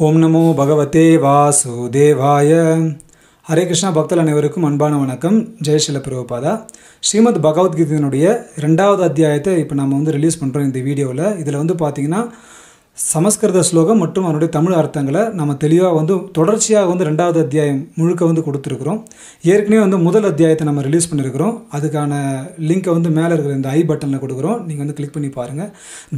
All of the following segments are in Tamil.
ஓம் நமோ பகவதே வாசுதேவாய. ஹரே கிருஷ்ணா. பக்தர்கள் அனைவருக்கும் அன்பான வணக்கம். ஜெய் ஸ்ரீல பிரபுபாதா. ஸ்ரீமத் பகவத்கீதையினுடைய 2வது அத்தியாயத்தை இப்போ நம்ம ரிலீஸ் பண்ணுறோம் இந்த வீடியோவில். இதில் பார்த்தீங்கன்னா சமஸ்கிருத ஸ்லோகம் மற்றும் அதனுடைய தமிழ் அர்த்தங்களை நம்ம தெளிவாக தொடர்ச்சியாக 2வது அத்தியாயம் முழுக்க கொடுத்துருக்குறோம். ஏற்கனவே முதல் அத்தியாயத்தை நம்ம ரிலீஸ் பண்ணியிருக்கிறோம். அதுக்கான லிங்கை மேலே இருக்கிற இந்த ஐ பட்டனில் கொடுக்குறோம். நீங்கள் கிளிக் பண்ணி பாருங்கள்.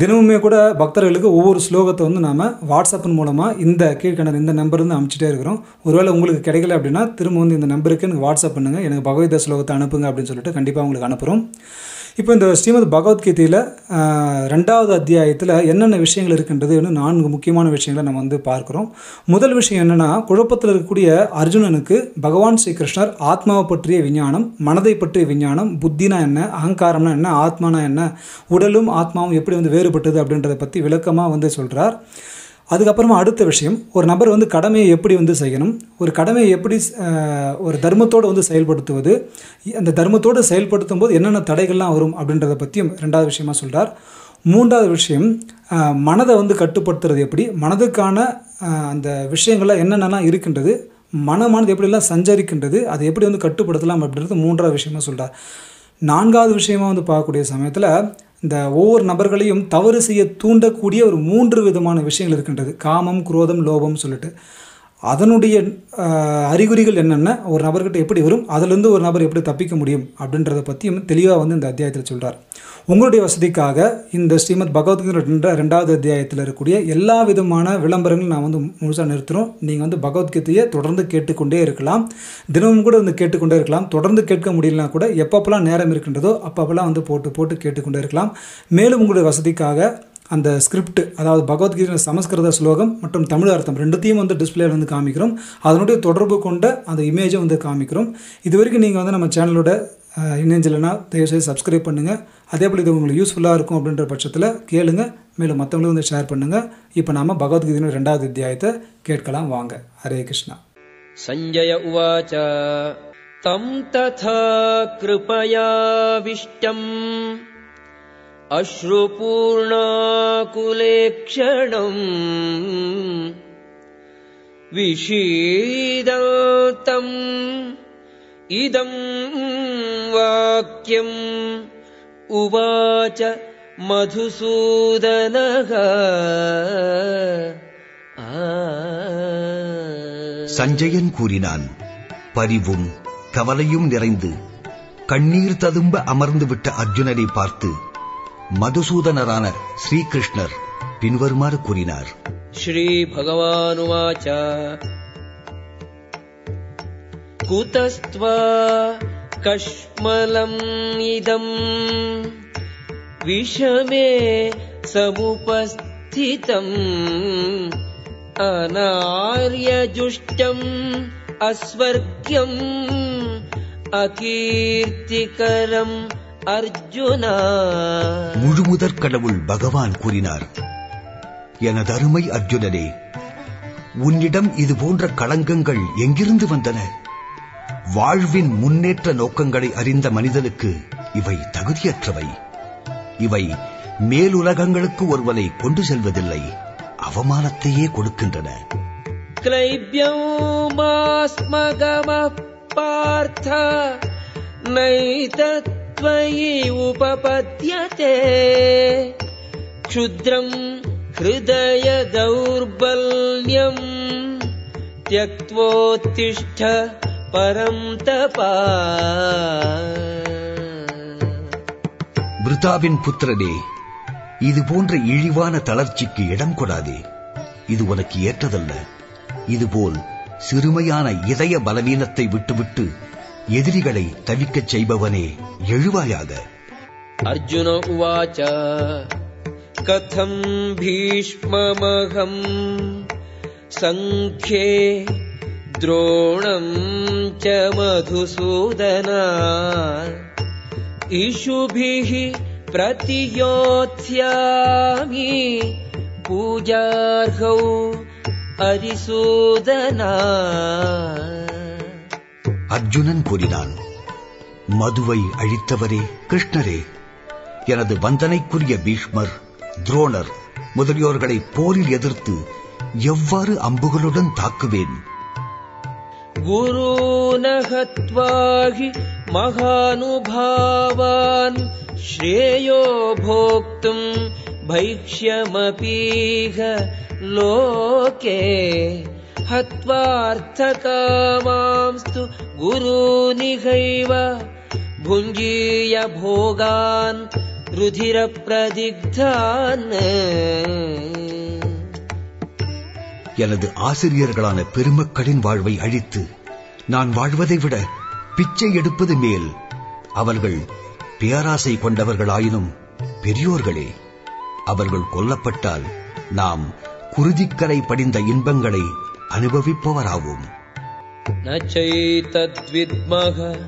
தினமுமே கூட பக்தர்களுக்கு ஒவ்வொரு ஸ்லோகத்தை நாம் வாட்ஸ்அப்பின் மூலமாக இந்த கீழ்கண்ட இந்த நம்பர் அனுப்பிச்சிட்டே இருக்கிறோம். ஒருவேளை உங்களுக்கு கிடைக்கல அப்படின்னா திரும்ப இந்த நம்பருக்கு எனக்கு வாட்ஸ்அப் பண்ணுங்கள், எனக்கு பகவத்கீதை ஸ்லோகத்தை அனுப்புங்க அப்படின்னு சொல்லிட்டு கண்டிப்பாக உங்களுக்கு அனுப்புகிறோம். இப்போ இந்த ஸ்ரீமத் பகவத்கீதையில் 2வது அத்தியாயத்தில் என்னென்ன விஷயங்கள் இருக்கின்றதுன்னு 4 முக்கியமான விஷயங்களை நம்ம பார்க்குறோம். முதல் விஷயம் என்னென்னா, குழப்பத்தில் இருக்கக்கூடிய அர்ஜுனனுக்கு பகவான் ஸ்ரீகிருஷ்ணர் ஆத்மாவை பற்றிய விஞ்ஞானம், மனதை பற்றிய விஞ்ஞானம், புத்தினா என்ன, அகங்காரம்னா என்ன, ஆத்மானா என்ன, உடலும் ஆத்மாவும் எப்படி வேறுபட்டது அப்படின்றத பற்றி விளக்கமாக சொல்கிறார். அதுக்கப்புறமா அடுத்த விஷயம், ஒரு நபர் கடமையை எப்படி செய்யணும், ஒரு கடமையை எப்படி ஒரு தர்மத்தோடு செயல்படுத்துவது, அந்த தர்மத்தோடு செயல்படுத்தும் போது என்னென்ன தடைகள்லாம் வரும் அப்படின்றத பற்றியும் 2வது விஷயமா சொல்கிறார். 3வது விஷயம், மனதை கட்டுப்படுத்துறது எப்படி, மனதுக்கான அந்த விஷயங்கள்லாம் என்னென்னலாம் இருக்கின்றது, மனமானது எப்படிலாம் சஞ்சரிக்கின்றது, அதை எப்படி கட்டுப்படுத்தலாம் அப்படின்றது 3வது விஷயமா சொல்கிறார். 4வது விஷயமா பார்க்கக்கூடிய சமயத்தில் இந்த ஒவ்வொரு நபர்களையும் தவறு செய்ய தூண்டக்கூடிய ஒரு 3 விதமான விஷயங்கள் இருக்கின்றது. காமம், குரோதம், லோபம் சொல்லிட்டு அதனுடைய அறிகுறிகள் என்னென்ன, ஒரு நபர்கிட்ட எப்படி வரும், அதிலிருந்து ஒரு நபர் எப்படி தப்பிக்க முடியும் அப்படின்றத பற்றியும் தெளிவாக இந்த அத்தியாயத்தில் சொல்கிறார். உங்களுடைய வசதிக்காக இந்த ஸ்ரீமத் பகவத்கீதை 2வது அத்தியாயத்தில் இருக்கக்கூடிய எல்லா விதமான விளம்பரங்களும் நான் முழுசாக நிறுத்துகிறோம். நீங்கள் பகவத்கீதையை தொடர்ந்து கேட்டுக்கொண்டே இருக்கலாம், தினமும் கூட கேட்டுக்கொண்டே இருக்கலாம். தொடர்ந்து கேட்க முடியலனா கூட எப்பப்பெல்லாம் நேரம் இருக்கின்றதோ அப்பப்பெல்லாம் போட்டு கேட்டுக்கொண்டே இருக்கலாம். மேலும் உங்களுடைய வசதிக்காக அந்த ஸ்கிரிப்ட், அதாவது பகவத்கீதை சமஸ்கிருத ஸ்லோகம் மற்றும் தமிழ் அர்த்தம் 2த்தையும் டிஸ்பிளேல காமிக்கிறோம். அதனுடைய தொடர்பு கொண்ட அந்த இமேஜை காமிக்கிறோம். இது வரைக்கும் நீங்கள் நம்ம சேனலோட இணைஞ்சலைன்னா தயவுசெய்து சப்ஸ்கிரைப் பண்ணுங்கள். அதே போல் இது உங்களுக்கு யூஸ்ஃபுல்லாக இருக்கும் அப்படின்ற பட்சத்தில் கேளுங்க, மேலும் மற்றவங்களும் ஷேர் பண்ணுங்கள். இப்போ நாம் பகவத்கீதையின் 2வது அத்தியாயத்தை கேட்கலாம் வாங்க. ஹரே கிருஷ்ணா. சஞ்சய உவாச தம் ததா கிருபயாவிஷ்டம் அஸ்ருபூர்ணாகுலேக்ஷணம் விஷீதந்தம் இதம் வாக்யம் உவாச மதுசூதனஹ. சஞ்சயன் கூறினான், பரிவும் கவலையும் நிறைந்து கண்ணீர் ததும்ப அமர்ந்துவிட்ட அர்ஜுனனை பார்த்து மதுசூதனரான ஸ்ரீகிருஷ்ணர் பின்வருமாறு கூறினார். ஸ்ரீ பகவானுவாச குதஸ்த்வா கஷ்மலம் இதம் விஷமே சமுபஸ்திதம் அநார்யஜுஷ்டம் அஸ்வர்க்யம் அகீர்த்திகரம் அர்ஜுனா. முழுமுதற் கடவுள் பகவான் கூறினார், எனது அருமை அர்ஜுனனே, உன்னிடம் இது போன்ற களங்கங்கள் எங்கிருந்து வந்தன? வாழ்வின் முன்னேற்ற நோக்கங்களை அறிந்த மனிதனுக்கு இவை தகுதியற்றவை. இவை மேலுலகங்களுக்கு ஒருவனை கொண்டு செல்வதில்லை, அவமானத்தையே கொடுக்கின்றன. க்ளைப்யோமாஸ்மகம பார்த்த நைதத்வயி உபபத்யதே க்ஷுத்ரம் ஹ்ருதய தௌர்பல்யம் த்யக்த்வோத்திஷ்ட பரம் தபா. பிருதாவின் புத்திரனே, இது போன்ற இழிவான தளர்ச்சிக்கு இடம் கொடாதே. இது உனக்கு ஏற்றதல்ல. இதுபோல் சிறுமையான இதய பலவீனத்தை விட்டுவிட்டு எதிரிகளை தவிக்கச் செய்பவனே, எழுவாயாக. அர்ஜுன உவாச கதம் பீஷ்மமஹம் சங்க்யே துரோணம் ச மதுசூதனா இஷுபிஹி பிரதியோத்ஸ்யாமி பூஜார்ஹௌ அரிசூதனா. அர்ஜுனன் கூறினான், மதுவை அழித்தவரே கிருஷ்ணரே, எனது வந்தனைக்குரிய பீஷ்மர், துரோணர் முதலியோர்களை போரில் எதிர்த்து எவ்வாறு அம்புகளுடன் தாக்குவேன்? गुरून् हत्वा हि महानुभावान् श्रेयो भोक्तुम् भैक्ष्यमपीह लोके हत्वार्थकामांस्तु गुरूनिहैव भुञ्जीय भोगान् रुधिरप्रदिग्धान्. எனது ஆசிரியர்களான பெருமக்களின் வாழ்வை அழித்து நான் வாழ்வதை விட பிச்சை எடுப்பது மேல். அவர்கள் பேராசை கொண்டவர்களாயினும் பெரியோர்களே. அவர்கள் கொல்லப்பட்டால் நாம் குருதிக்கரை படிந்த இன்பங்களை அனுபவிப்பவராவோம். நச்சைதத்வித்மஹ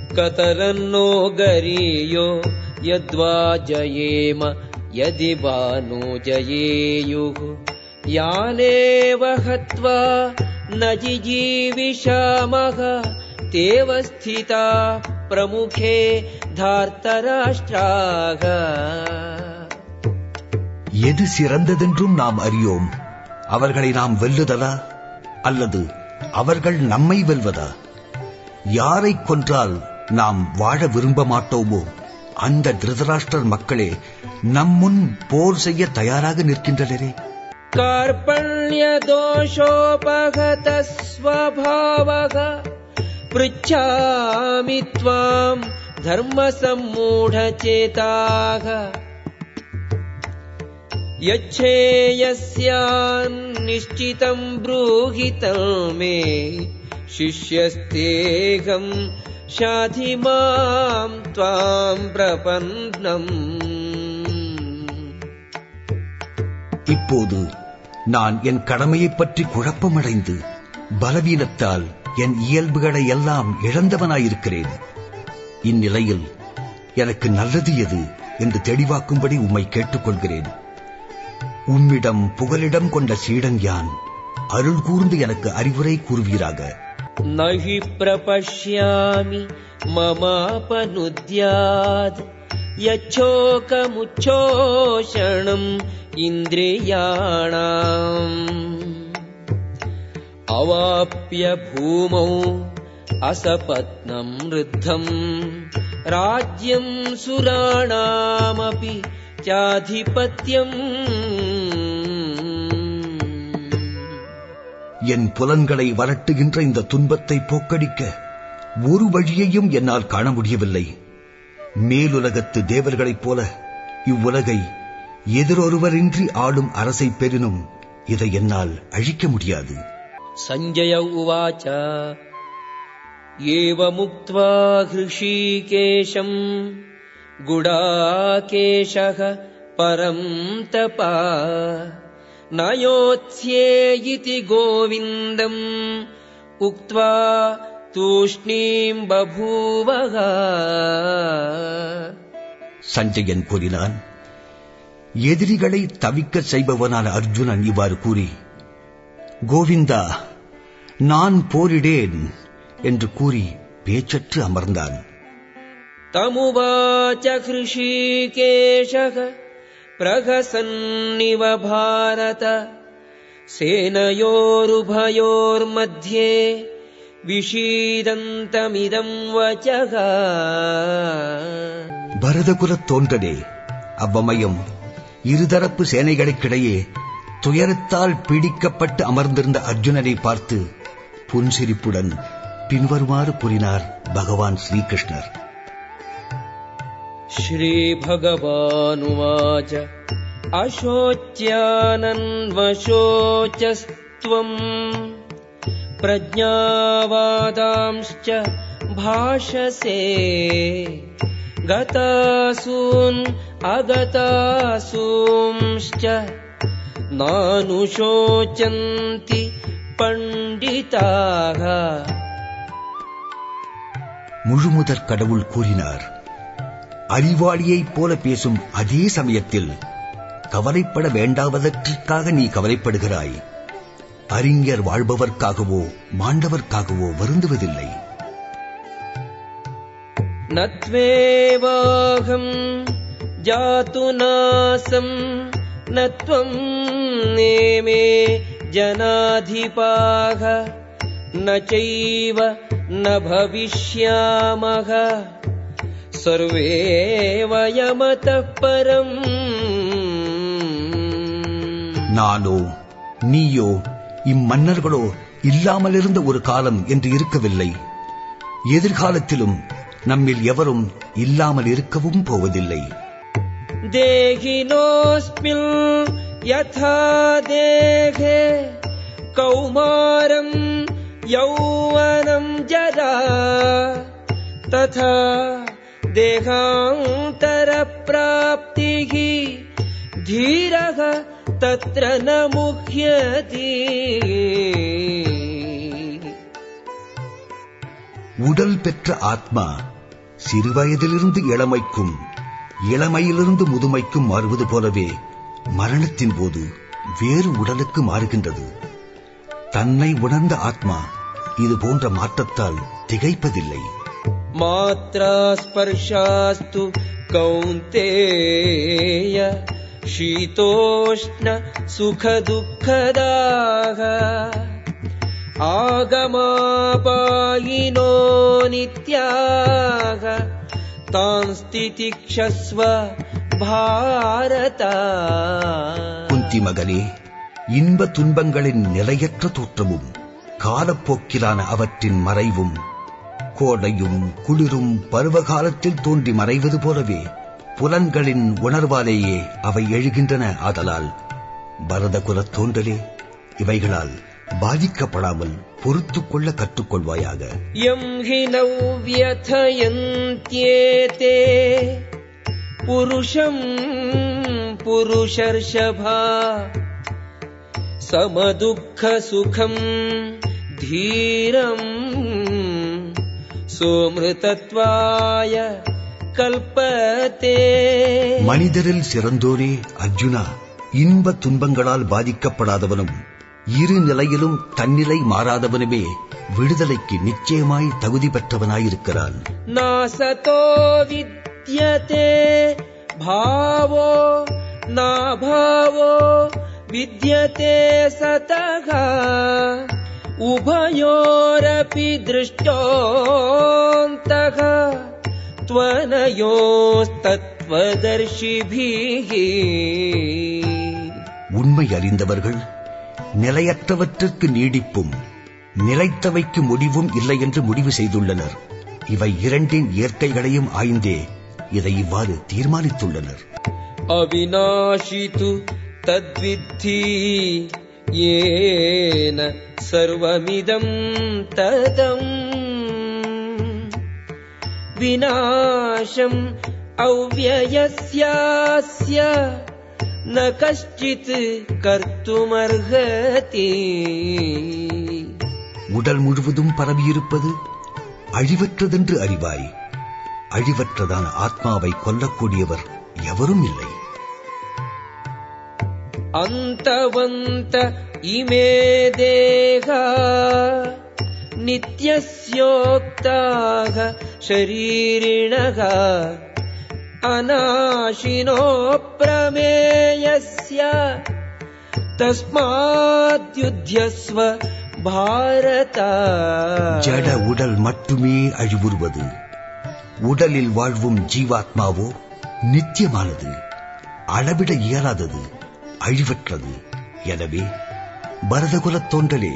கதரன்னோ கரியோ யத்வா ஜயேம யதி வானோ ஜயேயுः யானேவ ஹத்வா ந ஜிஜீவிஷாமஹ தேவ ஸ்திதா பிரமுகே தார்த்தராஷ்டிராக. எது சிறந்ததென்றும் நாம் அறியோம். அவர்களை நாம் வெல்லுதலா அல்லது அவர்கள் நம்மை வெல்வதா? யாரை கொன்றால் நாம் வாழ விரும்ப மாட்டோமோ அந்த திருதராஷ்டிரர் மக்களே நம் முன் போர் செய்ய தயாராக நிற்கின்றனரே. कार्पण्य दोषोपगत स्वभावः पृच्छामि त्वाम् धर्म सम्मूढचेताः यच्छेयस्यान् निश्चितम् ब्रूहि मे शिष्यस्तेऽहम् शाधि माम् त्वाम् प्रपन्नम्. இப்போது நான் என் கடமையைப் பற்றி குழப்பமடைந்து பலவீனத்தால் என் இயல்புகளை எல்லாம் இழந்தவனாயிருக்கிறேன். இந்நிலையில் எனக்கு நல்லது எது என்று தெளிவாக்கும்படி உம்மை கேட்டுக்கொள்கிறேன். உம்மிடம் புகலிடம் கொண்ட சீடன் யான். அருள் கூர்ந்து எனக்கு அறிவுரை கூறுவீராக. நஹி பிரபஷ்யாமி மமாபனுத்யாத் யச்சோகமுச்சோஷணம் இந்திரியாணாம் அவாப்ய பூமௌ அசபத்னம் ருத்தம் ராஜ்யம் சுராணாமபி சாதிபத்யம். என் புலன்களை வரட்டுகின்ற இந்த துன்பத்தை போக்கடிக்க ஒரு வழியையும் என்னால் காண முடியவில்லை. மேலுலகத்து தேவர்களைப் போல இவ்வுலகை எதிரொருவரின்றி ஆளும் அரசை பெறினும் இதை என்னால் அழிக்க முடியாது. சஞ்சய உவாச்ச ஏவமுக்த்வா ஹ்ருஷீகேஷம் குடாகேஷः பரம் தபா நயோத்ஸ்யே இதி கோவிந்தம் உக்த்வா தூஷ்ணீம் பபூவஹ. சஞ்சயன் கூறினான். எதிரிகளை தவிக்க செய்பவனான அர்ஜுனன் இவ்வாறு கூறி, கோவிந்தா, நான் போரிடேன் என்று கூறி பேச்சற்று அமர்ந்தான். தமுவாச ஹ்ருஷீகேஷः பிரஹசன்னிவ பாரத சேனயோருபயோர்மத்யே விஷீதந்தமிதம் வசக. பரதகுலத் தோன்றனே, அவ்வமயம் இருதரப்பு சேனைகளுக்கிடையே துயரத்தால் பீடிக்கப்பட்டு அமர்ந்திருந்த அர்ஜுனனை பார்த்து புன்சிரிப்புடன் பின்வருமாறு கூறினார் பகவான் ஸ்ரீகிருஷ்ணர். ஸ்ரீ பகவானுவாச அசோச்யானன்வசோச்சஸ்த்வம் பிரஜ்ஞாவாதாம்ச்ச பாஷசே கதாசூன் அகதாசூம்ச்ச நானுஷோச்சந்தி பண்டிதாக. முழுமுதற் கடவுள் கூறினார். அறிவாளியைப் போல பேசும் அதே சமயத்தில் கவலைப்பட வேண்டாவதற்காக நீ கவலைப்படுகிறாய். அறிஞர் வாழ்பவர்க்காகவோ மாண்டவர்க்காகவோ வருந்துவதில்லை. நத்வேவாகம் ஜாது நாசம் நத்வம் நேமே जनाधिपाः न चैव न भविष्यामः सर्वे वयमतः परम्. நானோ நீயோ இம்மன்னர்களோ இல்லாமல் இருந்த ஒரு காலம் என்று இருக்கவில்லை. எதிர்காலத்திலும் நம்மில் எவரும் இல்லாமல் இருக்கவும் போவதில்லை. தேகினோஸ்மின் யதா தேகே கௌமாரம் யௌவனம் ஜரா ததா தேகாந்தர ப்ராப்திஹி தீரஹ தத்ர ந முஹ்யதி. உடல் பெற்ற ஆத்மா சிறுவயதிலிருந்து இளமைக்கும் இளமையிலிருந்து முதுமைக்கும் மாறுவது போலவே மரணத்தின் போது வேறு உடலுக்கு மாறுகின்றது. தன்னை உணர்ந்த ஆத்மா இது போன்ற மாற்றத்தால் திகைப்பதில்லை. மாத்ரா ஸ்பர்ஷாஸ்து கௌந்தேய ஷீதோஷ்ண சுக துக்கதாக ஆகமாபாயினோ நித்யாக தாம் ஸ்திதிக்ஷஸ்வ பாரத. குந்தி மகனே, இன்ப துன்பங்களின் நிலையற்ற தோற்றமும் காலப்போக்கிலான அவற்றின் மறைவும் கோடையும் குளிரும் பருவகாலத்தில் தோன்றி மறைவது போலவே புலன்களின் உணர்வாலேயே அவை எழுகின்றன. ஆதலால் பரத குலத் தோன்றலே, இவைகளால் பாதிக்கப்படாமல் பொறுத்துக் கொள்ள கற்றுக்கொள்வாயாக. யம் ஹி நவ்யதயந்த்யேதே புருஷம் புருஷர்ஷபா சமதுக்க சுகம் தீரம் சோம்ருதத்வாய கல்பதே. மனிதரில் சிறந்தோரே அர்ஜுனா, இன்ப துன்பங்களால் பாதிக்கப்படாதவனும் இரு நிலையிலும் தன்னிலை மாறாதவனுமே விடுதலைக்கு நிச்சயமாய் தகுதி பெற்றவனாயிருக்கிறான். நாசதோ வித்யதே பாவோ நாபாவோ வித்யதே சதஹ உபயோரபி திருஷ்டோந்தஹ த்வனயோஸ்தத்வதர்ஷிபிஹி. உண்மை அறிந்தவர்கள் நிலையற்றவற்றிற்கு நீடிப்பும் நிலைத்தவைக்கு முடிவும் இல்லை என்று முடிவு செய்துள்ளனர். இவை இரண்டின் இயற்கைகளையும் ஆய்ந்தே இதை இவ்வாறு தீர்மானித்துள்ளனர். அவிநாஷி து தத்வித்தி ஏன சர்வமிதம் ததம் விநாசம் அவ்யயஸ்யாஸ்ய ந கஷ்டித் கர்த்துமர்ஹதி. உடல் முழுவதும் பரவியிருப்பது அழிவற்றதென்று அறிவாய். அழிவற்றதான ஆத்மாவை கொல்லக்கூடியவர் எவரும் இல்லை. அந்தவந்த இமே தேகா நித்யஸ்யோக்தாக ஷரீரிணக அநாஷினோ பிரமேயஸ்ய தஸ்மாத்யுத்யஸ்வ பாரத. ஜட உடல் மட்டுமே அழிவுறுவது. உடலில் வாழ்வும் ஜீவாத்மாவோ நித்தியமானது, அளவிட இயலாதது, அழிவற்றது. எனவே பரதகுலத் தோன்றலே,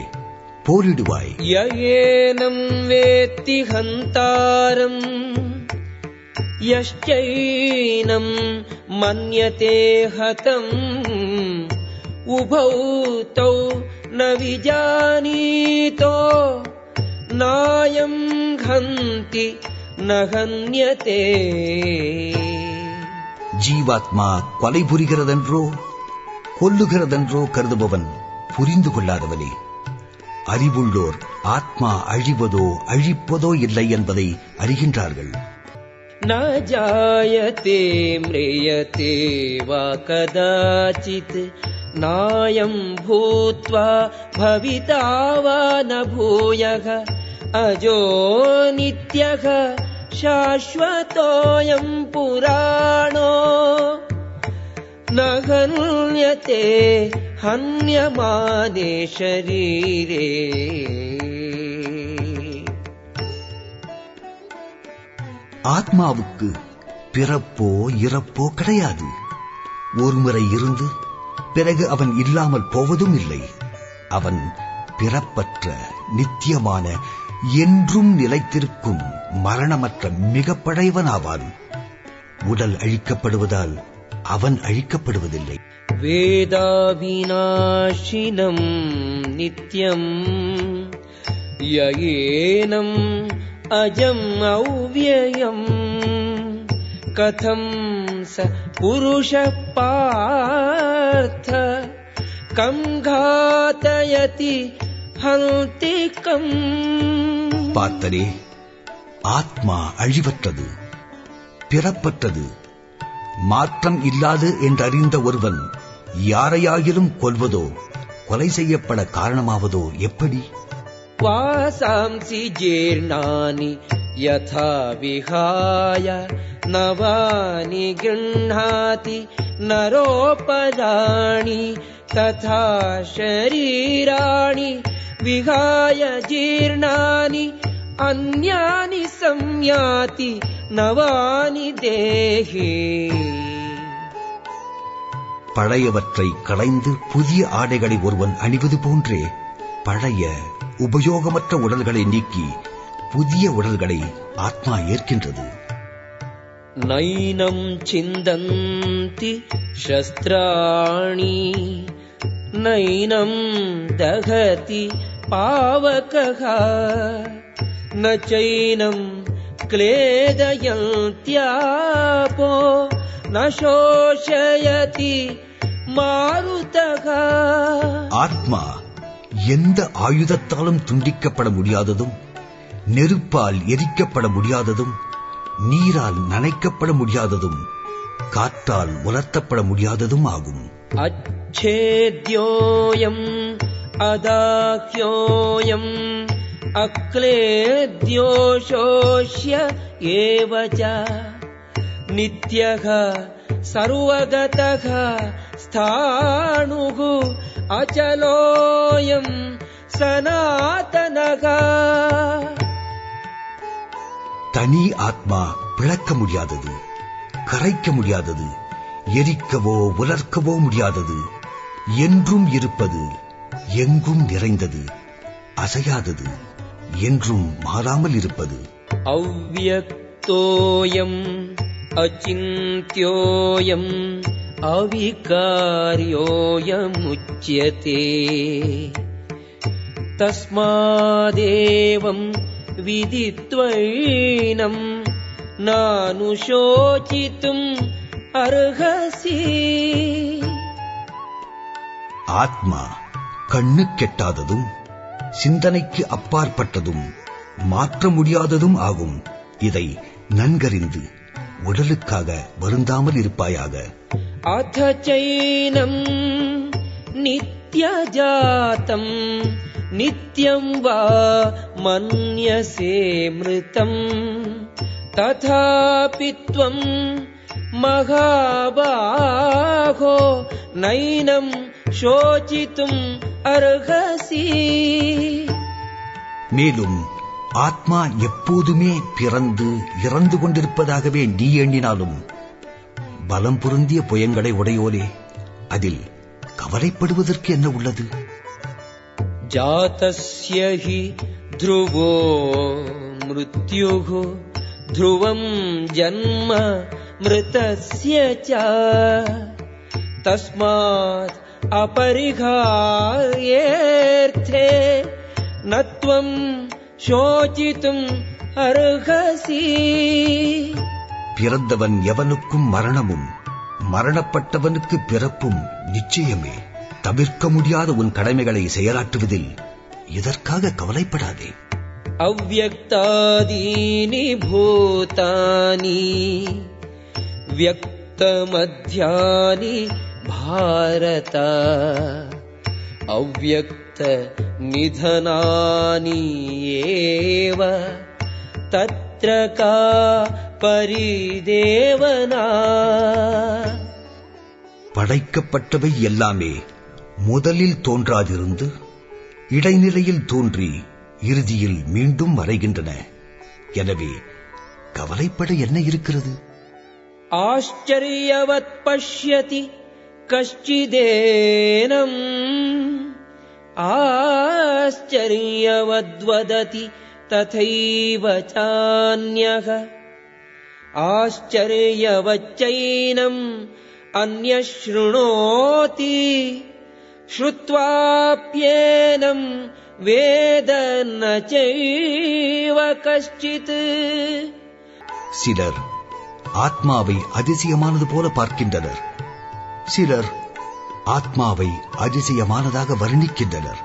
போரிடுவாய். யயேனம் வேத்தி ஹந்தாரம் யஷ்சைனம் மன்யதே ஹதம் உபௌ தௌ ந விஜானீதோ நாயம் ஹந்தி ந ஹன்யதே. ஜீவாத்மா கொலை புரிகிறதென்றோ கொல்லுகிறதென்றோ கருதுபவன் புரிந்து கொள்ளாதவனே. அறிவுள்ளோர் ஆத்மா அழிவதோ அழிப்பதோ இல்லை என்பதை அறிகின்றார்கள். ந ஜாயதே ம்ரியதே வா கதாசித் நாயம் பூத்வா பவிதா வா ந பூயः அஜோ நித்யः சாஸ்வதோயம் புராணோ न हन्यते हन्यमाने शरीरे. ஆத்மாவுக்கு பிறப்போ இறப்போ கிடையாது. ஒருமுறை இருந்து பிறகு அவன் இல்லாமல் போவதும் இல்லை. அவன் பிறப்பற்ற நித்தியமான என்றும் நிலைத்திருக்கும் மரணமற்ற மிக பழையவனாவான். உடல் அழிக்கப்படுவதால் அவன் அழிக்கப்படுவதில்லை. வேதாவிநாசினம் நித்யம் யயேனம் அஜம் அவ்யயம் கதம் ச புருஷ பார்த்த கம் காதயதி ஹந்திகம். பார்த்தனே, ஆத்மா அழிவற்றது, பிறப்பற்றது, மாற்றம் இல்லாது என்றறிந்த ஒருவன் யாரையாகிலும் கொல்வதோ கொலை செய்யப்பட காரணமாவதோ எப்படி? வாசாம்சி ஜீர்ணானி யதா விஹாய நவானி கிருண்ணாதி நரோபதானி ததா ஷரீராணி விஹாய ஜீர்ணானி அன்யானி சம்யாதி நவானி தேஹி. பழையவற்றை களைந்து புதிய ஆடைகளை ஒருவன் அணிவது போன்றே பழைய உபயோகமற்ற உடல்களை நீக்கி புதிய உடல்களை ஆத்மா ஏற்கின்றது. நைனம் சிந்தந்தி சஸ்திராணி நைனம் தகதி பாவகஹ ந சைனம் க்லேதயந்த்யாபோ ந சோஷயதி மாருதஹ. ஆத்மா எந்த ஆயுதத்தாலும் துண்டிக்கப்பட முடியாததும், நெருப்பால் எரிக்கப்பட முடியாததும், நீரால் நனைக்கப்பட முடியாததும், காற்றால் உலர்த்தப்பட முடியாததும் ஆகும். அச்சேத்யோயம் அதாஹ்யோயம் அக்லேத்யோஷோஷ்ய ஏவச நித்யஹ சர்வகதஹ ஸ்தாணுஹு அச்சலோயம் சனாதனஹ. தனி ஆத்மா பிளக்க முடியாதது, கரைக்க முடியாதது, எரிக்கவோ உலர்க்கவோ முடியாதது, என்றும் இருப்பது, எங்கும் நிறைந்தது, அசையாதது, என்றும் மாறாமல் இருப்பது. அவ்யக்தோயம் அசிந்த்யோயம் அவிகார்யோயம் உச்யதே தஸ்மாதேவம் விதித்வைனம் நானுஷோசித்தும் அர்ஹசி. ஆத்மா கண்ணு கெட்டாததும், சிந்தனைக்கு அப்பாற்பட்டதும், மாற்ற முடியாததும் ஆகும். இதை நன்கறிந்து உடலுக்காக வருந்தாமல் இருப்பாயாக. அத சைனம் நித்யஜாதம் நித்யம் வா மன்யசே மிருதம் ததாபி த்வம் மகாபாஹோ நைனம் சோசித்தும் அர்ஹசி. மேலும் ஆத்மா எப்போதுமே பிறந்து இறந்து கொண்டிருப்பதாகவே நீ எண்ணினாலும், பலம் பொருந்திய புயங்களை உடையோரே, அதில் கவலைப்படுவதற்கு என்ன உள்ளது? ஜாதஸ்ய ஹி த்ருவோ மிருத்யுஹ த்ருவம் ஜன்ம மிருதஸ்ய ச தஸ்மாத் அபரிகார்யேர்த்தே நத்வம் சோசித்தும் அர்ஹசி. பிறந்தவன் எவனுக்கும் மரணமும், மரணப்பட்டவனுக்கு பிறப்பும் நிச்சயமே. தவிர்க்க முடியாத உன் கடமைகளை செயலாற்றுவதில் இதற்காக கவலைப்படாதே. அவ்யக்தாதீனி பூதானி வியக்தமத்யானி பாரத அவ்யக்த நிதனானி ஏவ தத்ர கா பரிதேவனா. படைக்கப்பட்டவை எல்லாமே முதலில் தோன்றாதிருந்து இடைநிலையில் தோன்றி இறுதியில் மீண்டும் மறைகின்றன. எனவே கவலைப்பட என்ன இருக்கிறது? ஆச்சரியவத் பஷ்யதி கஷ்சிதேனம் ஆச்சரியவத் வததி ததைவ சான்யஹ ஆச்சரியவச்சைனம் அன்யஸ்ருணோதி ஸ்ருத்வாப்யேனம் வேத ந சைவ கஷ்சித். சிலர் ஆத்மாவை அதிசயமானது போல பார்க்கின்றனர், சிலர் ஆத்மாவை அதிசயமானதாக வர்ணிக்கின்றனர்.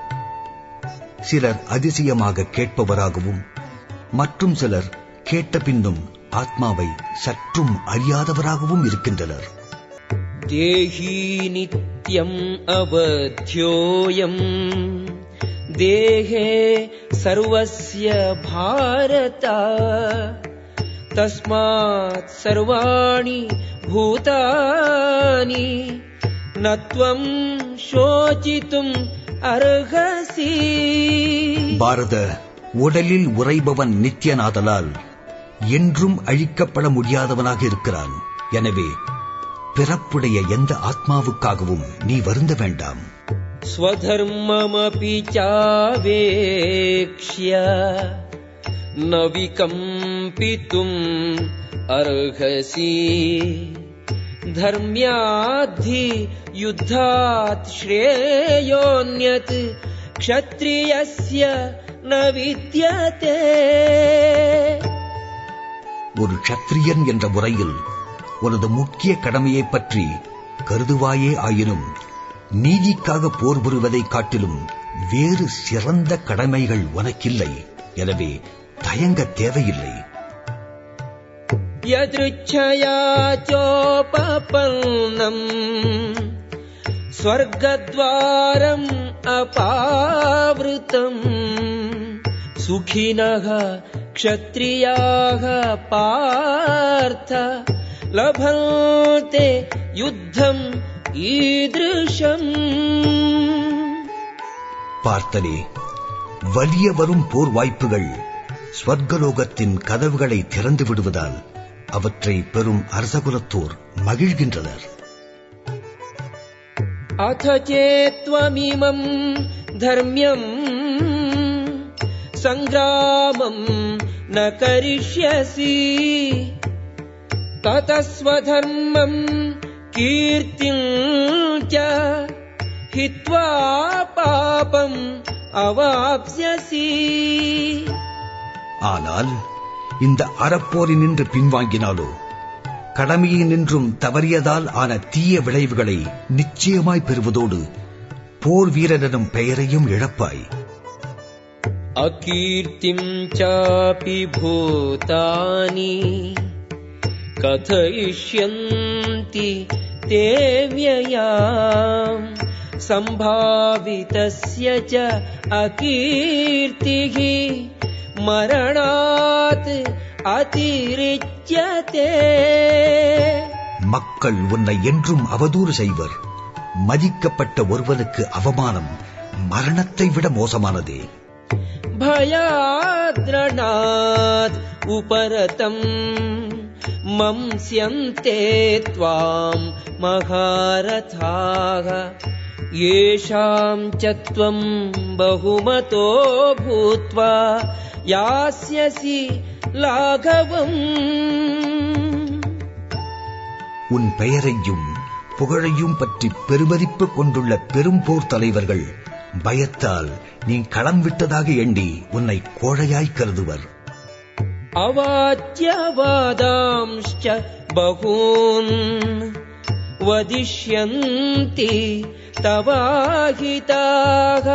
சிலர் அதிசயமாக கேட்பவராகவும் மற்றும் சிலர் கேட்ட பின்னும் ஆத்மாவை சற்றும் அறியாதவராகவும் இருக்கின்றனர். தேஹி நித்யம் அவத்யோயம் தேஹே சர்வஸ்ய பாரத தஸ்மாத் சர்வாணி பூதானி நத்வம் சோசித்தும் அர்ஹசி. பாரத, உடலில் உறைபவன் நித்யனாதலால் என்றும் அழிக்கப்பட முடியாதவனாக இருக்கிறான். எனவே பிறப்புடைய எந்த ஆத்மாவுக்காகவும் நீ வருந்த வேண்டாம். ஸ்வதர்மமபி சாவேக்ஷ்ய ந விகம்பித்தும் அர்ஹசி தர்ம்யாத்தி யுத்தாத் ஸ்ரேயோன்யத் க்ஷத்ரியஸ்ய ந வித்யதே. ஒரு க்ஷத்ரியன் என்ற முறையில் உனது முக்கிய கடமையைப் பற்றி கருதுவாயே ஆயினும் நீதிக்காக போர் புரிவதைக் காட்டிலும் வேறு சிறந்த கடமைகள் உனக்கில்லை. எனவே தயங்க தேவையில்லை. யத்ருச்சயா சோபபன்னம் ஸ்வர்கத்வாரம் அபாவ்ருதம் சுகினஹ க்ஷத்ரியாஹ பார்த்த லபந்தே யுத்தம் ஈத்ருஷம். பார்த்தனே, வலிய வரும் போர் வாய்ப்புகள் ஸ்வர்கலோகத்தின் கதவுகளை திறந்து விடுவதால் அவற்றை பெறும் அரசகுலத்தோர் மகிழ்கின்றனர். அத சேத்வமிமம் தர்ம்யம் சங்கிராமம் ந கரிஷ்யசி ததஸ்வதர்மம் கீர்த்திம் ச ஹித்வா பாபம் அவாப்ஸ்யசி. ஆனால் இந்த அறப்போரினின்று பின்வாங்கினாலோ கடமையை நின்றும் தவறியதால் ஆன தீய விளைவுகளை நிச்சயமாய் பெறுவதோடு போர் வீரனும் பெயரையும் இழப்பாய். அகீர்த்திம் சாபி பூதானி கதயிஷ்யந்தி தே வ்யயாம் சம்பாவிதஸ்ய ச அகீர்த்திஹி மரணாத் அதிரிச்யதே. மக்கள் உன்னை என்றும் அவதூறு செய்வர். மதிக்கப்பட்ட ஒருவனுக்கு அவமானம் மரணத்தை விட மோசமானதே. பயாத்ரணாத் உபரதம் மம்ஸ்யந்தே த்வாம் மகாரதாஹ யேஷாம் ச த்வம் பகுமதோ பூத்வா யாஸ்யசி லாகவம். உன் பெயரையும் புகழையும் பற்றி பெருமதிப்பு கொண்டுள்ள பெரும் போர் தலைவர்கள் பயத்தால் நீ களம் விட்டதாக எண்ணி உன்னை கோழையாய் கருதுவர். அவாத்யவாதாம்ச்ச பகூன் வதிஷ்யந்தி தவாஹிதாக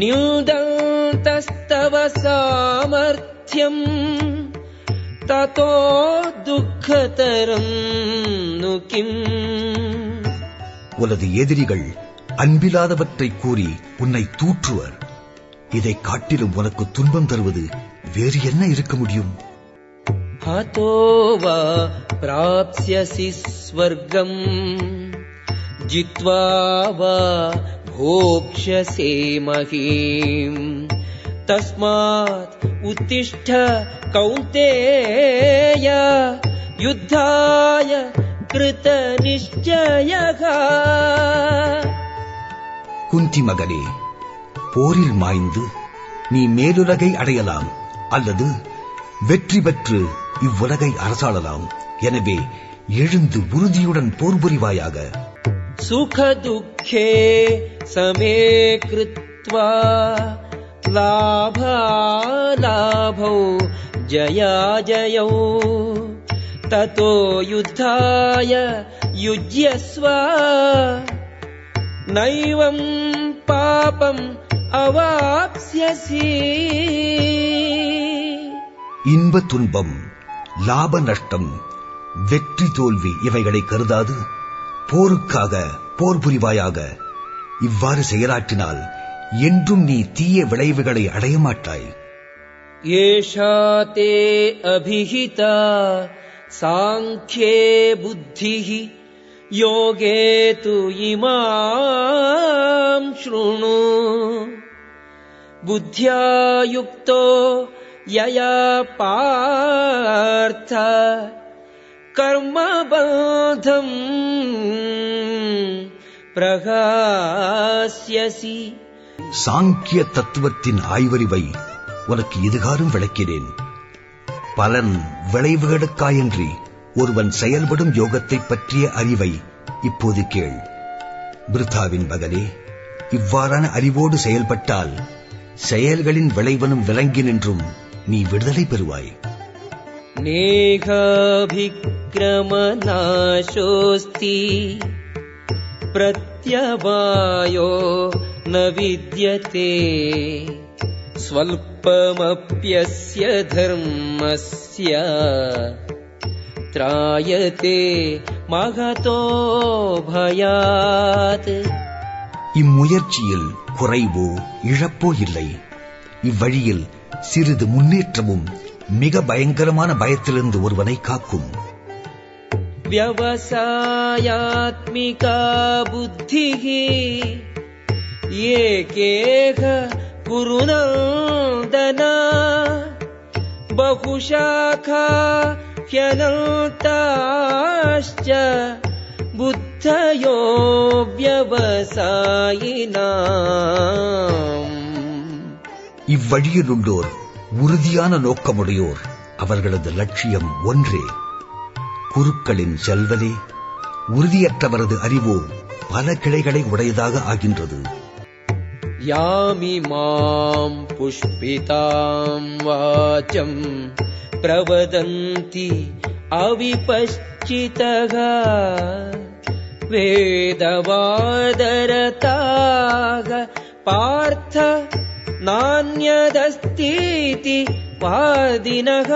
நியூதந்தஸ்தவ சாமர்த்யம் ததோ துக்கதரம் நு கிம். உனது எதிரிகள் அன்பில்லாதவற்றை கூறி உன்னை தூற்றுவர். இதை காட்டிலும் உனக்கு துன்பம் தருவது வேறு என்ன இருக்க முடியும்? ஹதோ வா ப்ராப்ஸ்யசி ஸ்வர்கம் जित्वा वा भोक्ष्यसे महीम् तस्मात् उत्तिष्ठ कौन्तेय युद्धाय कृतनिश्चयः. குந்தி மகனே, போரில் மாய்ந்து நீ மேலுலகை அடையலாம் அல்லது வெற்றி பெற்று இவ்வுலகை அரசாளலாம். எனவே எழுந்து உறுதியுடன் போர் புரிவாயாக. சுக துக்கே சமே கிருத்வா லாபாலாபௌ ஜயாஜயௌ ததோ யுத்தாய யுஜ்யஸ்வ நைவம் பாபம் அவாப்ஸ்யசி. இன்ப துன்பம், லாப நஷ்டம், வெற்றி தோல்வி இவைகளை கருதாது போருக்காக போர் புரிவாயாக. இவ்வாறு செயலாற்றினால் என்றும் நீ தீய விளைவுகளை அடைய மாட்டாய். ஏஷா தே அபிஹிதா சாங்க்யே புத்திஹி யோகே து இமாம் ஷ்ருணு புத்யா யுக்தோ யயா பார்த்த கர்மபந்தம் பிரகாஸ்யசி. சாங்கிய தத்துவத்தின் ஆய்வறிவை உனக்கு இதுகாரும் விளக்கிறேன். பலன் விளைவுகளுக்காயின்றி ஒருவன் செயல்படும் யோகத்தைப் பற்றிய அறிவை இப்போது கேள். பிருத்தாவின் மகனே, இவ்வாறான அறிவோடு செயல்பட்டால் செயல்களின் விளைவனும் விளங்கி நின்றும் நீ விடுதலை பெறுவாய். நேகாபிக்ரமநாசோஸ்தி பிரத்யவாயோ ந வித்யதே ஸ்வல்பமப்யஸ்ய தர்மஸ்ய த்ராயதே மகதோ பயாத். இம்முயற்சியில் குறைவோ இழப்போ இல்லை. இவ்வழியில் சிறிது முன்னேற்றமும் மிக பயங்கரமான பயத்திலிருந்து ஒருவனை காக்கும். வியவசாயாத்மிகா புத்திஹி ஏகேக குருநந்தன பகுஷாகா ஹ்யனந்தாஸ்ச புத்தயோ வியவசாயினாம். இவ்வழியில் உள்ளோர் உறுதியான நோக்கமுடையோர். அவர்களது லட்சியம் ஒன்றே. குருக்களின் செல்வலே, உறுதியற்றவரது அறிவோ பல கிளைகளை உடையதாக ஆகின்றது. யாமி மாம் புஷ்பிதாம் வாச்சம் பிரவதந்தி அவிபஷ்சிதக வேதவாதரதாக பார்த்த நான்யதஸ்தீதி வாதினக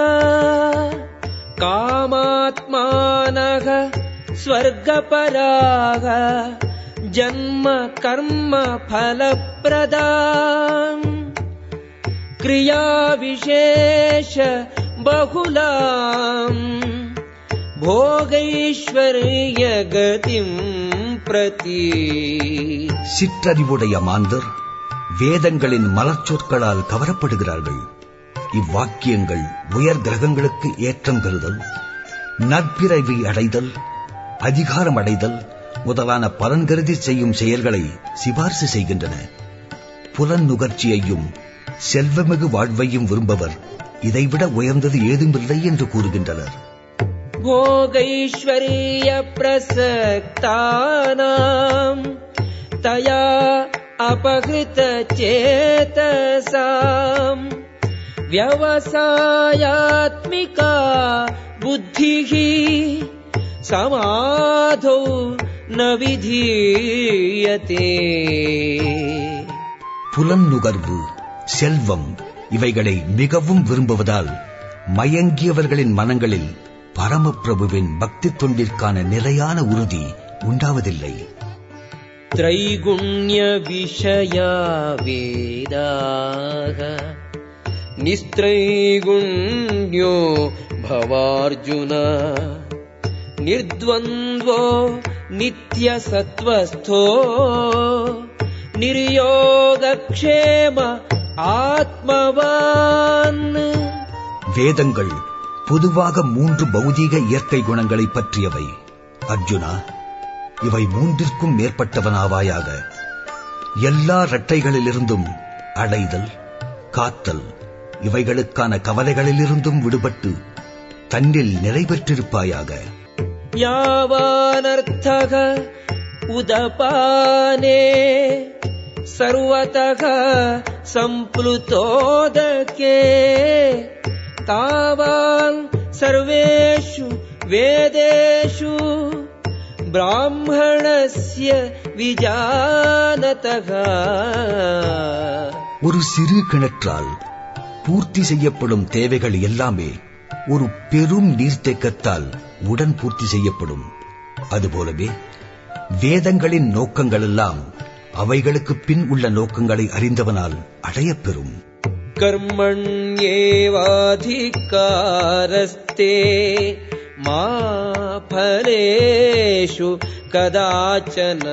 காமாத்மானக ஸ்வர்கபராக ஜன்ம கர்ம ஃபலப்ரதாம் கிரியா விசேஷ பகுலாம் போகைஸ்வர்ய கதிம் பிரதி. சிற்றறிவுடைய மாந்தர் வேதங்களின் மலர்ச்சொற்களால் கவரப்படுகிறார்கள். இவ்வாக்கியங்கள் உயர் கிரகங்களுக்கு ஏற்றம் பெறுதல், நற்பிறவி அடைதல், அதிகாரம் அடைதல் முதலான பலன் கருதி செய்யும் செயல்களை சிபார்சு செய்கின்றன. புலன் நுகர்ச்சியையும் செல்வமிகு வாழ்வையும் விரும்பவர் இதைவிட உயர்ந்தது ஏதுமில்லை என்று கூறுகின்றனர். போகைஸ்வர்ய பிரசக்தானாம் தயா அபகிருத சேதசாம் வியவசாயாத்மிகா புத்திஹி சமாதோ ந விதீயதே. புலன் நுகர்வு, செல்வம் இவைகளை மிகவும் விரும்புவதால் மயங்கியவர்களின் மனங்களில் பரமபிரபுவின் பக்தி தொண்டிற்கான நிலையான உறுதி உண்டாவதில்லை. த்ரைகுண்ய விஷயா வேதாக நிஸ்த்ரைகுண்யோ பவார்ஜுன நிர்த்வந்த்வோ नित्यसत्त्वस्थो निर्योगक्षेम ஆத்மவான். வேதங்கள் பொதுவாக 3 பௌதீக இயற்கை குணங்களை பற்றியவை. அர்ஜுனா, இவை 3ற்கும் மேற்பட்டவனாவாயாக. எல்லா இரட்டைகளிலிருந்தும் அடைதல், காத்தல், இவைகளுக்கான கவலைகளிலிருந்தும் விடுபட்டு தன்னில் நிறைவேற்றிருப்பாயாக. யாவானர்த்தக உதபானே சர்வதக சம்ப்ளுதோதகே தாவான் சர்வேஷு வேதேஷு பிராமணஸ்ய விஜானதக. ஒரு சிறு கிணற்றால் பூர்த்தி செய்யப்படும் தேவைகள் எல்லாமே ஒரு பெரும் நீர்த்தேக்கத்தால் உடன் பூர்த்தி செய்யப்படும். அதுபோலவே வேதங்களின் நோக்கங்கள் எல்லாம் அவைகளுக்கு பின் உள்ள நோக்கங்களை அறிந்தவனால் அடையப்பெறும். கர்மண்யேவாதிகாரஸ்தே மா பலேஷு கதாச்சன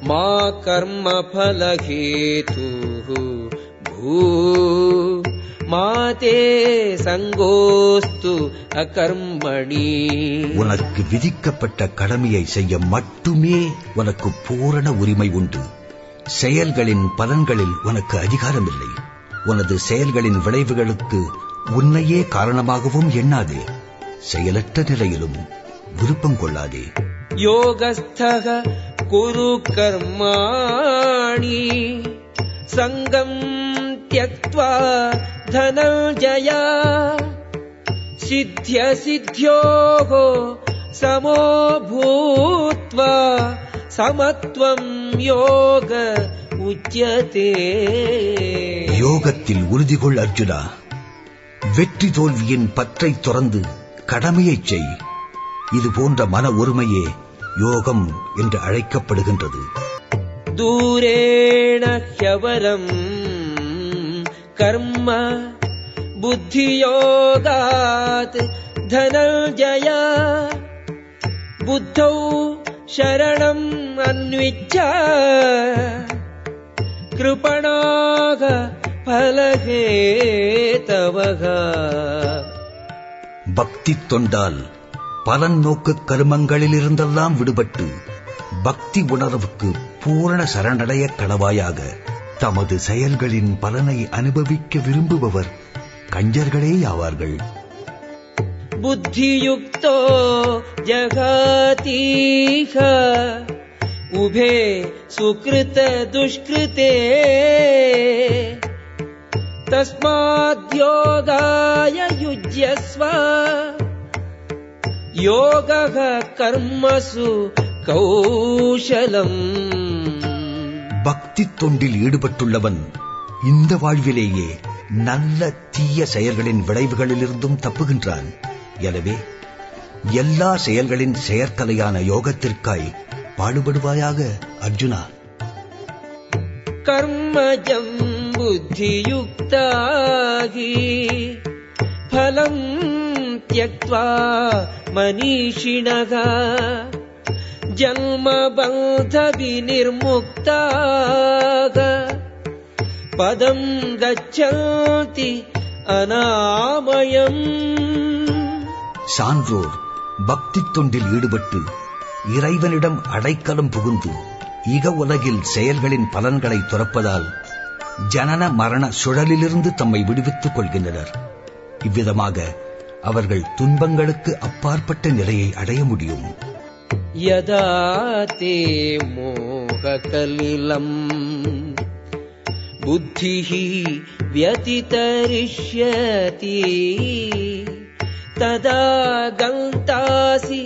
மா கர்மபலஹேதுஹு பூ மாதே சங்கோஸ்து அகர்மணி. உனக்கு விதிக்கப்பட்ட கடமையை செய்ய மட்டுமே உனக்கு பூரண உரிமை உண்டு. செயல்களின் பலன்களில் உனக்கு அதிகாரம் இல்லை. உனது செயல்களின் விளைவுகளுக்கு உன்னையே காரணமாகவும் எண்ணாதே. செயலற்ற நிலையிலும் விருப்பம் கொள்ளாதே. யோகஸ்தக குரு கர்மாணி சங்கம் த்யக்த்வா தனஞ்சய சித்ய சித்யோகோ சமோ பூத்வா சமத்வம் யோக உச்யதே. யோகத்தில் உறுதிகொள் அர்ஜுனா. வெற்றி தோல்வியின் பற்றை துறந்து கடமையைச் செய். இது போன்ற மன ஒருமையே யோகம் என்று அழைக்கப்படுகின்றது. தூரேண ஹ்யவரம் கர்ம புத்தியோகாத் தனஞ்சய புத்தௌ சரணம் அன்விச்ச கிருபணாக பலஹேதவக. பக்தி தொண்டால் பலன் நோக்கு கருமங்களிலிருந்தெல்லாம் விடுபட்டு பக்தி உணர்வுக்கு பூரண சரணடைய கடவாயாக. தமது செயல்களின் பலனை அனுபவிக்க விரும்புபவர் கஞ்சர்களேயாவார்கள். புத்தியுக்தோ ஜகாதீஹ உபே சுக்ருத துஷ்கிருதே தஸ்மாத் யோகாய யுஜ்யஸ்வ யோகः கர்மசு கௌஷலம். பக்தி தொண்டில் ஈடுபட்டுள்ளவன் இந்த வாழ்விலேயே நல்ல தீய செயல்களின் விளைவுகளிலிருந்தும் தப்புகின்றான். எனவே எல்லா செயல்களின் செயற்கலையான யோகத்திற்காய் பாடுபடுவாயாக அர்ஜுனா. கர்மஜம் புத்தியுக்தாகி பலம் த்யக்த்வா மனீஷிணக ஜன்மபந்த விநிர்முக்தாக பதம் கச்சந்தி அநாமயம். சான்றோர் பக்தி தொண்டில் ஈடுபட்டு இறைவனிடம் அடைக்கலம் புகுந்து இக உலகில் செயல்களின் பலன்களை துறப்பதால் ஜனன மரண சுழலிலிருந்து தம்மை விடுவித்துக் கொள்கின்றனர். இவ்விதமாக அவர்கள் துன்பங்களுக்கு அப்பாற்பட்ட நிலையை அடைய முடியும். யதா தே மோககலிலம் புத்திஹி வ்யதிதரிஷ்யதி ததா கந்தாசி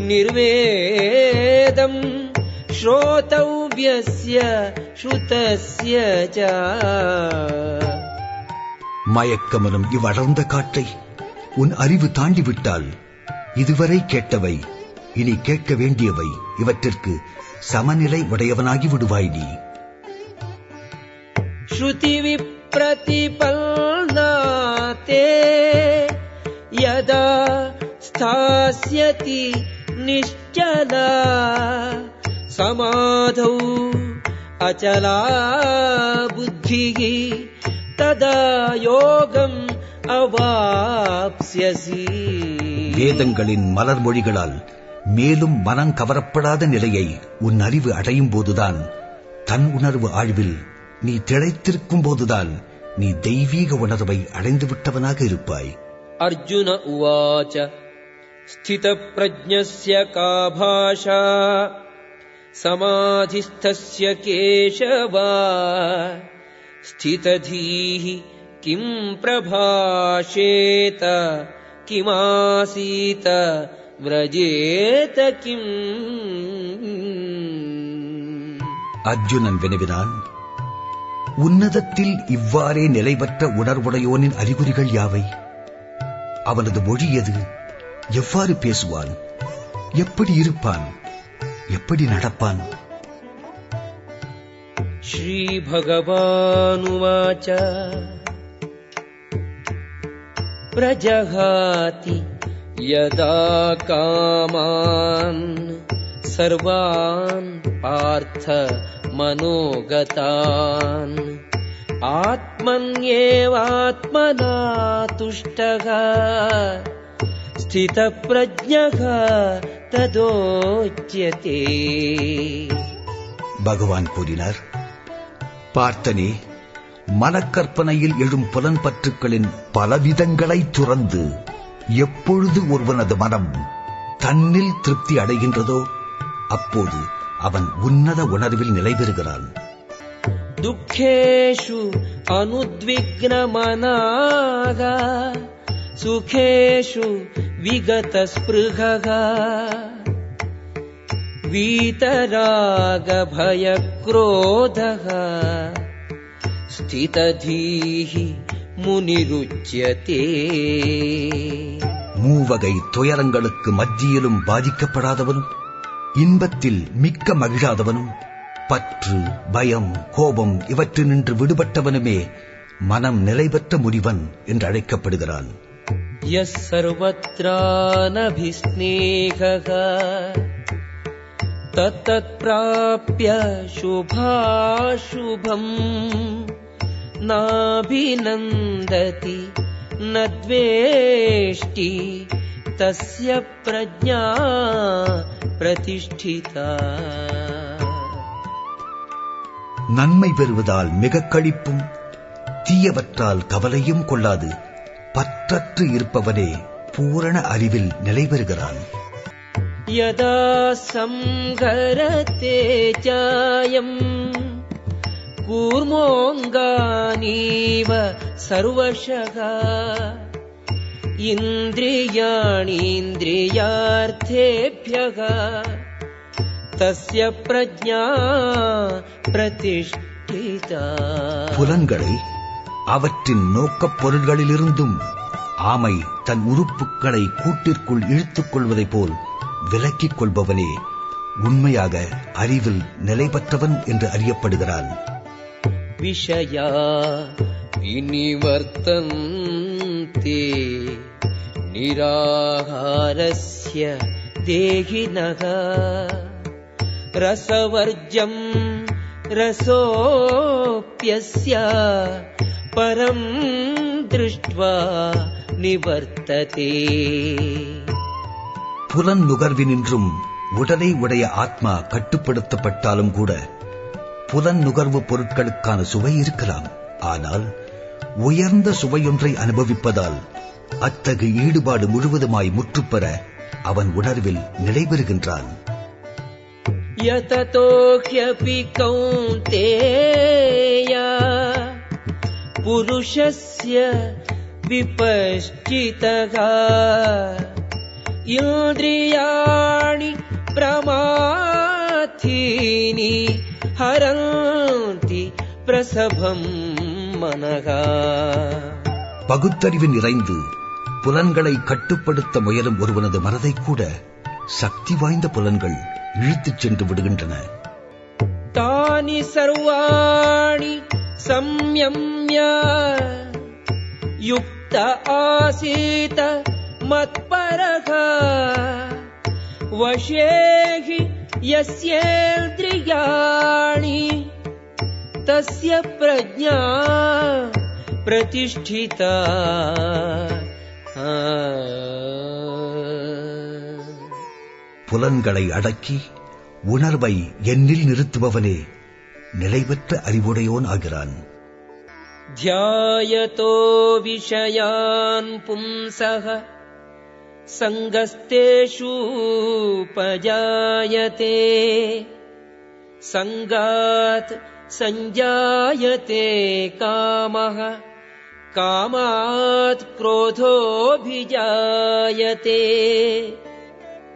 நிர்வேதம் ஸ்ரோதவ்யஸ்ய ஸ்ருதஸ்ய ச. மயக்கமனும் இவ்வடர்ந்த காற்றை உன் அறிவு தாண்டிவிட்டால் இதுவரை கேட்டவை இனி கேட்க வேண்டியவை இவற்றிற்கு சமநிலை உடையவனாகி விடுவாய் நீ. ஸ்ருதி விப்ரதிபல்நாதே யதா ஸ்தாஸ்யதி निश्चला समाधौ अचला बुद्धिः तदा योगम् अवाप्स्यसि. வேதங்களின் மலர் மொழிகளால் மேலும் மனம் கவரப்படாத நிலையை உன் அறிவு அடையும் போதுதான், தன் உணர்வு ஆழ்வில் நீ திளைத்திருக்கும் போதுதான் நீ தெய்வீக உணர்வை அடைந்து விட்டவனாக இருப்பாய். अर्जुन उवाच स्थितप्रज्ञस्य का भाषा समाधिस्थस्य केशव स्थितधीः किं प्रभाषेत किमासीत व्रजेत किम्. அர்ஜுனன் வினவினான், உன்னதத்தில் இவ்வாறே நிலைபெற்ற உணர்வுடையோனின் அறிகுறிகள் யாவை? அவனது மொழி எது? எவ்வாறு பேசுவான்? எப்படி இருப்பான்? எப்படி நடப்பான்? श्री भगवानुवाच प्रजहाति यदा कामान् सर्वान् पार्थ मनोगतान् आत्मन्येवात्मना तुष्टः स्थितप्रज्ञः तदोच्यते. பகவான் கூறினார், பார்த்தனே, மனக்கற்பனையில் எழும் புலன்பற்றுக்களின் பலவிதங்களை துறந்து எப்பொழுது ஒருவனது மனம் தன்னில் திருப்தி அடைகின்றதோ அப்போது அவன் உன்னத உணர்வில் நிலை பெறுகிறான். दुःखेषु अनुद्विग्नमनाः सुखेषु विगतस्पृहः वीतरागभयक्रोधः स्थितधीः मुनिरुच्यते. மூவகை துயரங்களுக்கு மத்தியிலும் பாதிக்கப்படாதவனும் இன்பத்தில் மிக்க மகிழாதவனும் பற்று, பயம், கோபம் இவற்றினின்று விடுபட்டவனுமே மனம் நிலைபெற்ற முனிவன் என்று அழைக்கப்படுகிறான். यः सर्वत्रानभिस्नेहः तत्तत्प्राप्य शुभाशुभम् नाभिनन्दति न द्वेष्टि तस्य प्रज्ञा प्रतिष्ठिता. நன்மை பெறுவதால் மிக களிப்பும் தீயவற்றால் கவலையும் கொள்ளாது பற்றற்று இருப்பவனே பூரண அறிவில் நிலை பெறுகிறான். यदा संहरते चायम् कूर्मोऽङ्गानीव सर्वशः इन्द्रियाणीन्द्रियार्थेभ्यः तस्य प्रज्ञा प्रतिष्ठिता. புலன்களை அவற்றின் நோக்கப் பொருள்களிலிருந்தும் ஆமை தன் உறுப்புகளை கூட்டிற்குள் இழுத்துக் கொள்வதைப் போல் விலக்கிக் கொள்பவனே உண்மையாக அறிவில் நிலை பெற்றவன் என்று அறியப்படுகிறான். விஷயா விநிவர்த்தந்தே நிராகாரஸ்ய தேகினஹ ரசவர்ஜம் ரசோப்யஸ்ய பரம் திருஷ்ட்வா நிவர்த்ததே. புலன் நுகர்வினின்றும் உடலை உடைய ஆத்மா கட்டுப்படுத்தப்பட்டாலும் கூட புலன் நுகர்வு பொருட்களுக்கான சுவை இருக்கலாம். ஆனால் உயர்ந்த சுவையொன்றை அனுபவிப்பதால் அத்தகைய ஈடுபாடு முழுவதுமாய் முற்றுப்பெற அவன் உணர்வில் நிலை பெறுகின்றான். யததோ ஹ்யபி கௌந்தேய புருஷஸ்ய விபஷ்சிதஹ இந்திரியாணி பிரமாதீனி ஹரந்தி பிரசபம் மனஹ. பகுத்தறிவு நிறைந்து புலன்களை கட்டுப்படுத்த முயலும் ஒருவனது மனதை கூட சக்தி வாய்ந்த புலன்கள் இழுத்துச் சென்று விடுகின்றன. தானி சர்வாணி சம்யம்ய யுக்த ஆசீத மத்பரஹ वशेहि यस्येन्द्रियाणि तस्य प्रज्ञा प्रतिष्ठिता. புலன்களை அடக்கி உணர்வை எண்ணில் நிறுத்துபவனே நிலைபெற்ற அறிவுடையோன் ஆகிறான். ध्यायतो विषयान् पुंसः सङ्गस्तेषूपजायते सङ्गात् सञ्जायते कामः कामात् क्रोधोऽभिजायते.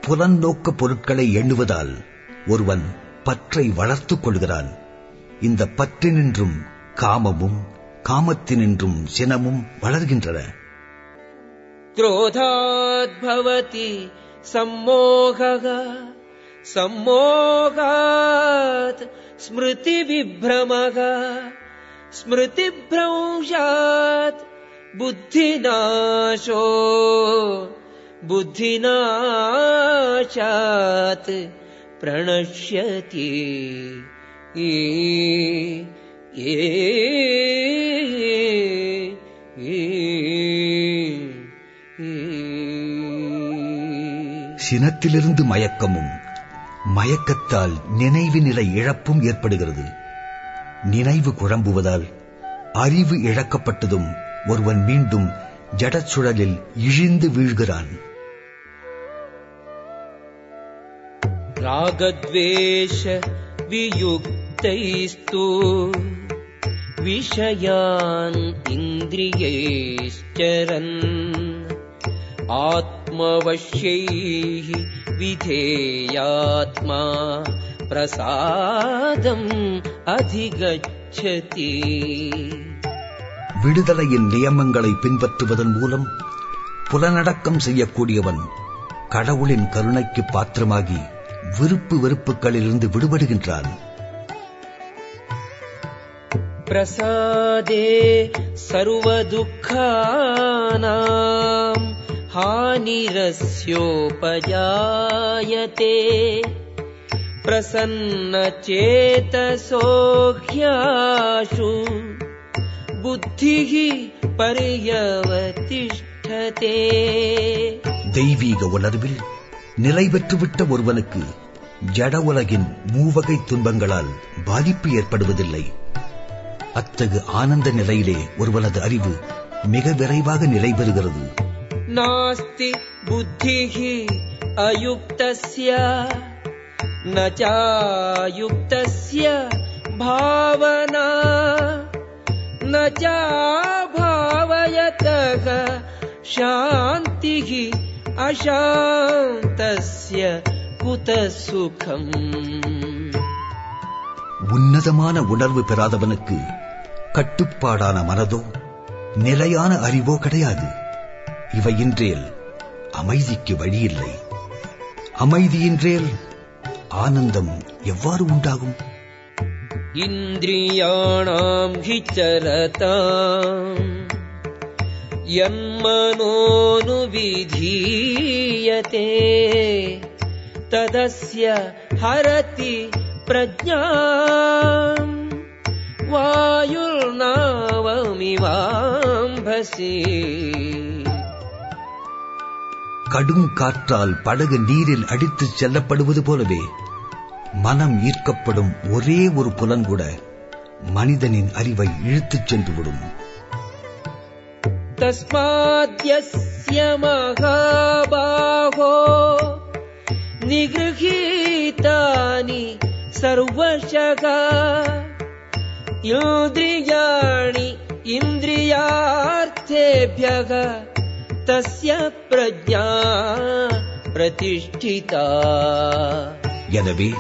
புலநோக்க பொருட்களை எண்ணுவதால் ஒருவன் பற்றை வளர்த்துக் கொள்கிறான். இந்த பற்றினின்றும் காமமும் காமத்தினின்றும் சினமும் வளர்கின்றன. क्रोधात् भवति सम्मोहः सम्मोहात् स्मृतिविभ्रमः स्मृतिभ्रंशात् बुद्धिनाशो बुद्धिनाशात् प्रणश्यति. சினத்திலிருந்து மயக்கமும் மயக்கத்தால் நினைவு நிலை இழப்பும் ஏற்படுகிறது. நினைவு குழம்புவதால் அறிவு இழக்கப்பட்டதும் ஒருவன் மீண்டும் ஜடச்சுழலில் இழிந்து வீழ்கிறான். ராகத்வேஷ வியுக்தைஸ்து விஷயான் இந்திரியைश्चरन् ஆத்மவஷ்யைஹி விதேயாத்மா பிரசாதம் அதிகச்சதி. விடுதலையின் நியமங்களை பின்பற்றுவதன் மூலம் புலனடக்கம் செய்யக்கூடியவன் கடவுளின் கருணைக்கு பாத்திரமாகி விருப்பு வெறுப்புகளிலிருந்து விடுபடுகின்றான். பிரசாதே சர்வதுக்கானாம் ஹானிரஸ்யோபஜாயதே பிரசன்னசேதசோஹ்யாஷு புத்திஹி பர்யவதிஷ்டதே. தெய்வீக உணர்வில் நிலை பெற்றுவிட்ட ஒருவனுக்கு ஜட உலகின் மூவகை துன்பங்களால் பாதிப்பு ஏற்படுவதில்லை. அத்தகு ஆனந்த நிலையிலே ஒருவனது அறிவு மிக விரைவாக நிலை பெறுகிறது. நாஸ்தி புத்திஹி அயுக்தஸ்ய நசாயுக்தஸ்ய பாவனா நசாபாவயதஹ சாந்திஹி அசாந்தஸ்ய குதசுகம். உன்னதமான உணர்வு பெறாதவனுக்கு கட்டுப்பாடான மனதோ நிலையான அறிவோ கிடையாது. இவையின்றேல் அமைதிக்கு வழியில்லை. அமைதியின்றேல் ஆனந்தம் எவ்வாறு உண்டாகும்? இந்திரியாணாம் ஹிச்சரதாம் யன்மனோனுவிதீயதே ததஸ்ய ஹரதி பிரஜ்ஞாம் வாயுர்நாவமிவாம்பசி. கடும் காற்றால் படகு நீரில் அடித்துச் செல்லப்படுவது போலவே மனம் ஈர்க்கப்படும் ஒரே ஒரு புலன் கூட மனிதனின் அறிவை இழுத்துச் சென்றுவிடும். தஸ்மாத்யஸ்ய மகாபாஹோ நிக்ருஹீதானி சர்வஷக இந்திரியாணி இந்திரியார்த்தேப்யக தஸ்ய பிரஜ்ஞா பிரதிஷ்டிதா. எனவே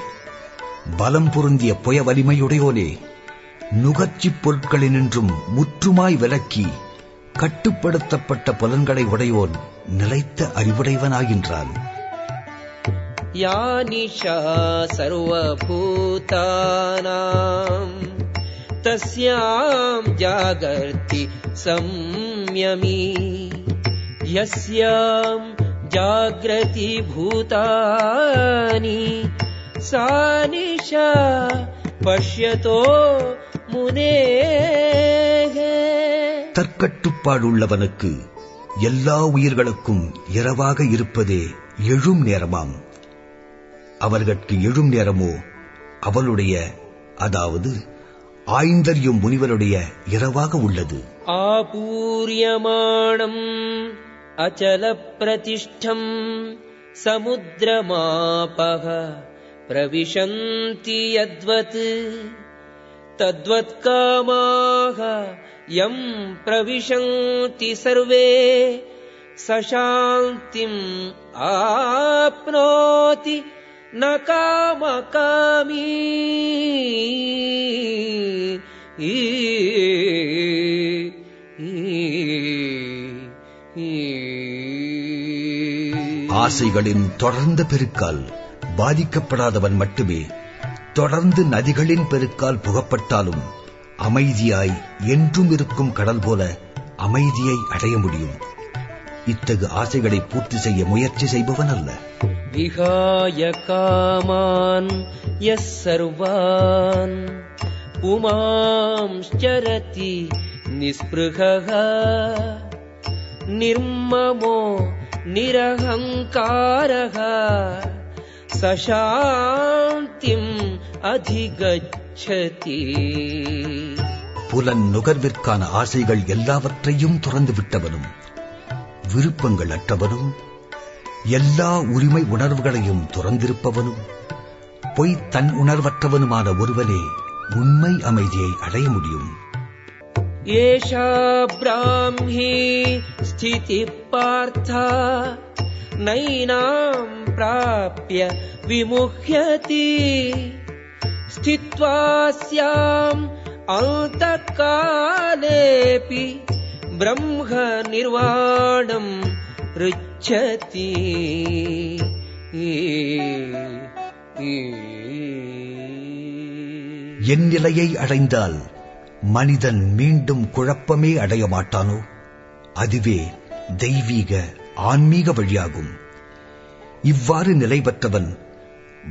பலம் பொருந்திய புய வலிமையுடையோனே, நுகர்ச்சிப் பொருட்களினின்றும் முற்றுமாய் விலக்கி கட்டுப்படுத்தப்பட்ட புலன்களை உடையோன் நிலைத்த அறிவுடையவனாகின்றான். யா நிஷா சர்வபூதானாம் தஸ்யாம் ஜாகர்த்தி சம்யமி யஸ்யாம் जाग्रति भूतानि सा निशा पश्यतो मुनेः. தற்கட்டுப்பாடுள்ளவனுக்கு எல்லா உயிர்களுக்கும் இரவாக இருப்பதே எழும் நேரமாம். அவர்களுக்கு எழும் நேரமோ அவளுடைய, அதாவது ஆய்ந்தறியும் முனிவருடைய இரவாக உள்ளது. ஆபூர்யமாணம் அச்சல பிரதிஷ்டம் சமுத்திரமாபஹ பிரவிசந்தி யத்வத் தத்வத் காமாஹ யம் பிரவிசந்தி சர்வே சசாந்திம் ஆப்னோதி ந காமகாமீ. ஆசைகளின் தொடர்ந்த பெருக்கால் பாதிக்கப்படாதவன் மட்டுமே தொடர்ந்து நதிகளின் பெருக்கால் புகப்பட்டாலும் அமைதியாய் என்றும் இருக்கும் கடல் போல அமைதியை அடைய முடியும். இத்தகு ஆசைகளை பூர்த்தி செய்ய முயற்சி செய்பவன் அல்ல. விஹாய காமான் யஸ் சர்வான் புமாம்ஸ்சரதி நிஸ்பிருஹः நிர்மமோ நிரஹங்காரः சசாந்திம் அதிகச்சதி. புலன் நுகர்விற்கான ஆசைகள் எல்லாவற்றையும் துறந்து விட்டவனும் விருப்பங்கள் அற்றவனும் எல்லா உரிமை உணர்வுகளையும் துறந்திருப்பவனும் பொய் தன் உணர்வற்றவனுமான ஒருவனே உண்மை அமைதியை அடைய முடியும். ஏஷா ப்ராஹ்மி ஸ்திதி பார்த்தா நைனாம் ப்ராப்ய விமுஹ்யதி ஸ்தித்வாஸ்யாம் அந்தகாலேபி பிரம்ம நிர்வாணம் ருச்சதி. என் நிலையை அடைந்தால் மனிதன் மீண்டும் குழப்பமே அடைய மாட்டானோ? அதுவே தெய்வீக ஆன்மீக வழியாகும். இவ்வாறு நிலை பெற்றவன்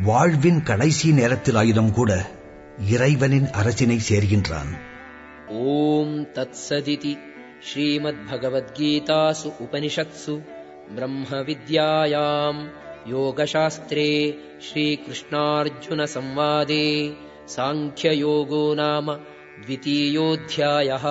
வாழ்வின் கடைசி நேரத்திலாயினும் கூட இறைவனின் அரசினை சேர்கின்றான். ஓம் தத்சதிதி ஸ்ரீமத்பகவத்கீதாசு உபனிஷத்சு பிரம்ம வித்யாயாம் யோகசாஸ்திரே ஸ்ரீகிருஷ்ணார்ஜுன சம்வாதே சாங்கியயோகோ நாம द्वितीयोऽध्यायः.